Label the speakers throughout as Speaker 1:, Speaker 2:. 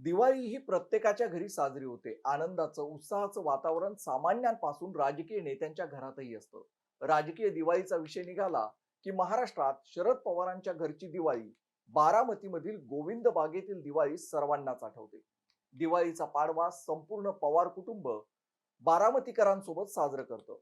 Speaker 1: दिवाळी ही प्रत्येकाच्या घरी साजरी होते. आनंदाचं, उत्साहाचं वातावरण सामान्यांपासून राजकीय नेत्यांच्या घरातही असतं. राजकीय दिवाळीचा विषय निघाला की महाराष्ट्रात शरद पवारांच्या घरची दिवाळी, बारामतीमधील गोविंद बागेतील दिवाळी सर्वांनाच आठवते. दिवाळीचा पाडवा संपूर्ण पवार कुटुंब बारामतीकरांसोबत साजरं करतं.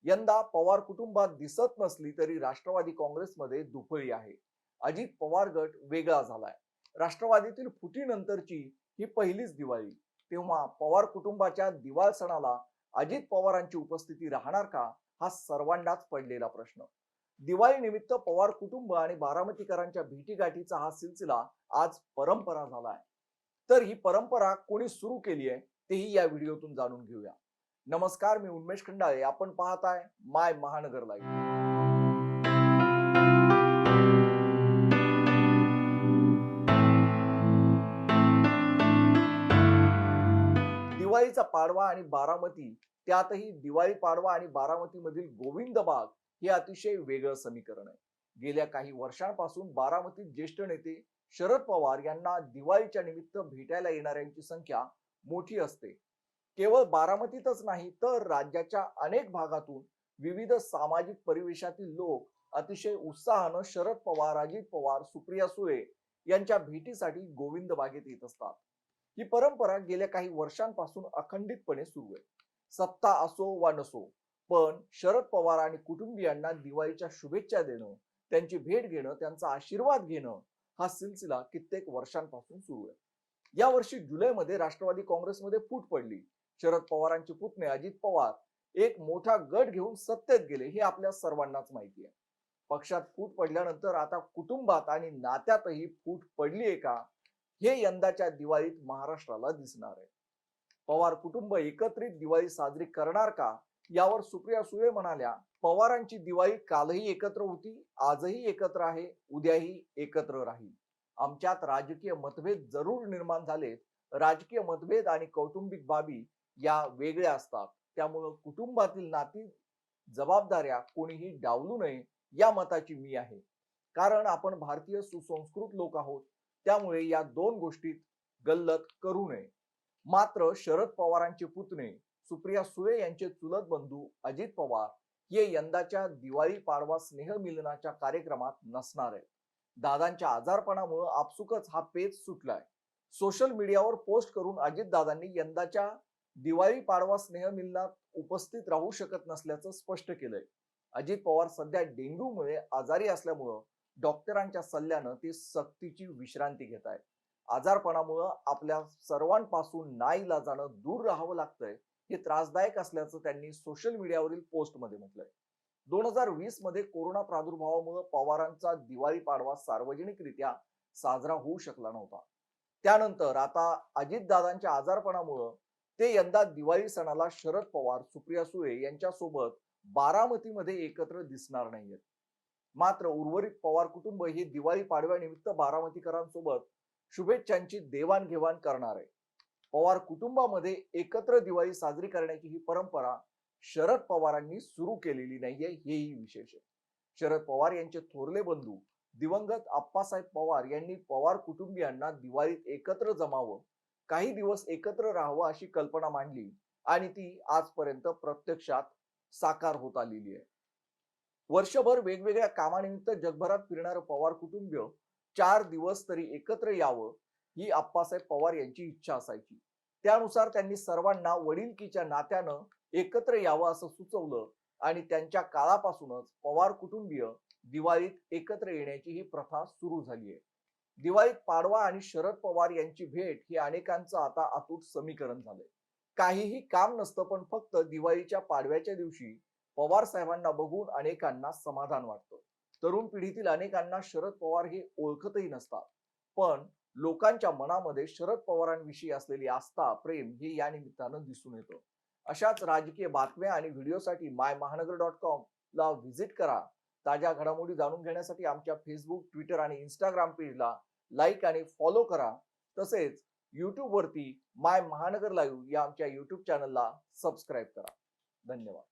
Speaker 1: यंदा पवार कुटुंबात दिसत नसली तरी राष्ट्रवादी काँग्रेसमध्ये दुफळी आहे. अजित पवार गट वेगळा झालाय. राष्ट्रवादीतील फुटीनंतरची ही पहिलीच दिवाळी. तेव्हा पवार कुटुंबाच्या दिवाळ सणाला अजित पवारांची उपस्थिती राहणार का, हा सर्वांनाच पडलेला प्रश्न. दिवाळी निमित्त पवार कुटुंब आणि बारामतीकरांच्या भेटीगाठीचा हा सिलसिला आज परंपरा झालाय. तर ही परंपरा कोणी सुरू केली आहे तेही या व्हिडिओतून जाणून घेऊया. नमस्कार, मी उन्मेष खंडाळे. आपण पाहताय माय महानगर लाईव्ह. दिवाळीचा पाडवा आणि बारामती, त्यातही दिवाळी पाडवा आणि बारामतीमधील गोविंद बाग हे अतिशय वेगळं समीकरण आहे. गेल्या काही वर्षांपासून बारामतीत ज्येष्ठ नेते शरद पवार यांना दिवाळीच्या निमित्त भेटायला येणाऱ्यांची संख्या मोठी असते. केवळ बारामतीतच नाही तर राज्याच्या अनेक भागातून विविध सामाजिक परिवेशातील लोक अतिशय उत्साहानं शरद पवार, अजित पवार, सुप्रिया सुळे यांच्या भेटीसाठी गोविंद बागेत येत असतात. ही परंपरा गेल्या काही वर्षांपासून अखंडितपणे सुरू आहे. सत्ता असो वा नसो, पण शरद पवार आणि कुटुंबियांना दिवाळीच्या शुभेच्छा देणं, त्यांची भेट घेणं, त्यांचा आशीर्वाद घेणं, हा सिलसिला कित्येक वर्षांपासून सुरू आहे. या वर्षी जुलैमध्ये राष्ट्रवादी काँग्रेसमध्ये फूट पडली. शरद पवारांचे पुतणे अजित पवार एक मोठा गट घेऊन सत्तेत गेले, हे आपल्या सर्वांनाच माहिती आहे. पक्षात फूट पडल्यानंतर आता कुटुंबात आणि नात्यातही फूट पडली आहे का, हे यंदाच्या दिवाळीत महाराष्ट्राला दिसणार आहे. पवार कुटुंब एकत्रित दिवाळी साजरी करणार का, यावर सुप्रिया सुळे म्हणाल्या, पवारांची दिवाळी कालही एकत्र होती, आजही एकत्र आहे, उद्याही एकत्र राहील. आमच्यात राजकीय मतभेद जरूर निर्माण झालेत. राजकीय मतभेद आणि कौटुंबिक बाबी या वेगळ्या असतात. त्यामुळं कुटुंबातील नाती, जबाबदाऱ्या कोणीही डावलू नये, या मताची मी आहे. कारण आपण भारतीय सुसंस्कृत लोक आहोत. त्यामुळे या दोन गोष्टीत गल्लत करू नये. मात्र शरद पवारांचे पुतणे सुप्रिया सुळे यांचे चुलत बंधू अजित पवार हे यंदाच्या दिवाळी पाडवा स्नेहमिलनाच्या कार्यक्रमात नसणार आहेत. दादांच्या आजारपणामुळे आपसुकच हा पेच सुटलाय. सोशल मीडियावर पोस्ट करून अजित दादांनी यंदाच्या दिवाळी पाडवा स्नेहमिलनात उपस्थित राहू शकत नसल्याचं स्पष्ट केलंय. अजित पवार सध्या डेंग्यूमुळे आजारी असल्यामुळं डॉक्टरांच्या सल्ल्यानं ते सक्तीची विश्रांती घेत आहेत. आजारपणामुळं आपल्या सर्वांपासून नाईलाजानं दूर राहावं लागतंय, हे त्रासदायक असल्याचं त्यांनी सोशल मीडियावरील पोस्टमध्ये म्हटलंय. 2020 मध्ये कोरोना प्रादुर्भावामुळे पवारांचा दिवाळी पाडवा सार्वजनिकरित्या साजरा होऊ शकला नव्हता. त्यानंतर आता अजितदादांच्या आजारपणामुळं ते यंदा दिवाळी सणाला शरद पवार, सुप्रिया सुळे यांच्यासोबत बारामतीमध्ये एकत्र दिसणार नाहीयेत. मात्र उर्वरित पवार कुटुंब हे दिवाळी पाडव्यानिमित्त बारामतीकरांसोबत शुभेच्छांची देवाणघेवाण करणार आहे. पवार कुटुंबामध्ये एकत्र दिवाळी साजरी करण्याची ही परंपरा शरद पवारांनी सुरू केलेली नाहीये, हेही विशेष आहे. शरद पवार यांचे थोरले बंधू दिवंगत आप्पासाहेब पवार यांनी पवार कुटुंबियांना दिवाळीत एकत्र जमावं, काही दिवस एकत्र राहावं अशी कल्पना मांडली आणि ती आजपर्यंत प्रत्यक्षात साकार होत आलेली आहे. वर्षभर वेगवेगळ्या कामानिमित्त जगभरात फिरणारं पवार कुटुंब 4 दिवस तरी एकत्र यावं, ही आप्पासाहेब पवार यांची इच्छा असायची. त्यानुसार त्यांनी सर्वांना वडिलकीच्या नात्यानं एकत्र यावं असं सुचवलं आणि त्यांच्या काळापासूनच पवार कुटुंबीय दिवाळीत एकत्र येण्याची ही प्रथा सुरू झाली आहे. दिवाळीत पाडवा आणि शरद पवार यांची भेट ही अनेकांचं आता अतूट समीकरण झालंय. काहीही काम नसतं, पण फक्त दिवाळीच्या पाडव्याच्या दिवशी पवार साहेबांना बघून अनेकांना समाधान वाटतं. तरुण पिढीतील अनेकांना शरद पवार हे ओळखतही नसतात, पण लोकांच्या मनामध्ये शरद पवारांविषयी असलेली आस्था, प्रेम हे या निमित्तानं दिसून येतं. अशाच राजकीय बातम्या आणि व्हिडिओसाठी mymahanagar.com ला व्हिजिट करा. ताज्या घडामोडी जाणून घेण्यासाठी आमच्या फेसबुक, ट्विटर आणि इंस्टाग्राम पेजला लाईक आणि फॉलो करा. तसेच युट्यूब वरती माय महानगर लाईव्ह या आमच्या युट्यूब चॅनलला सबस्क्राईब करा. धन्यवाद.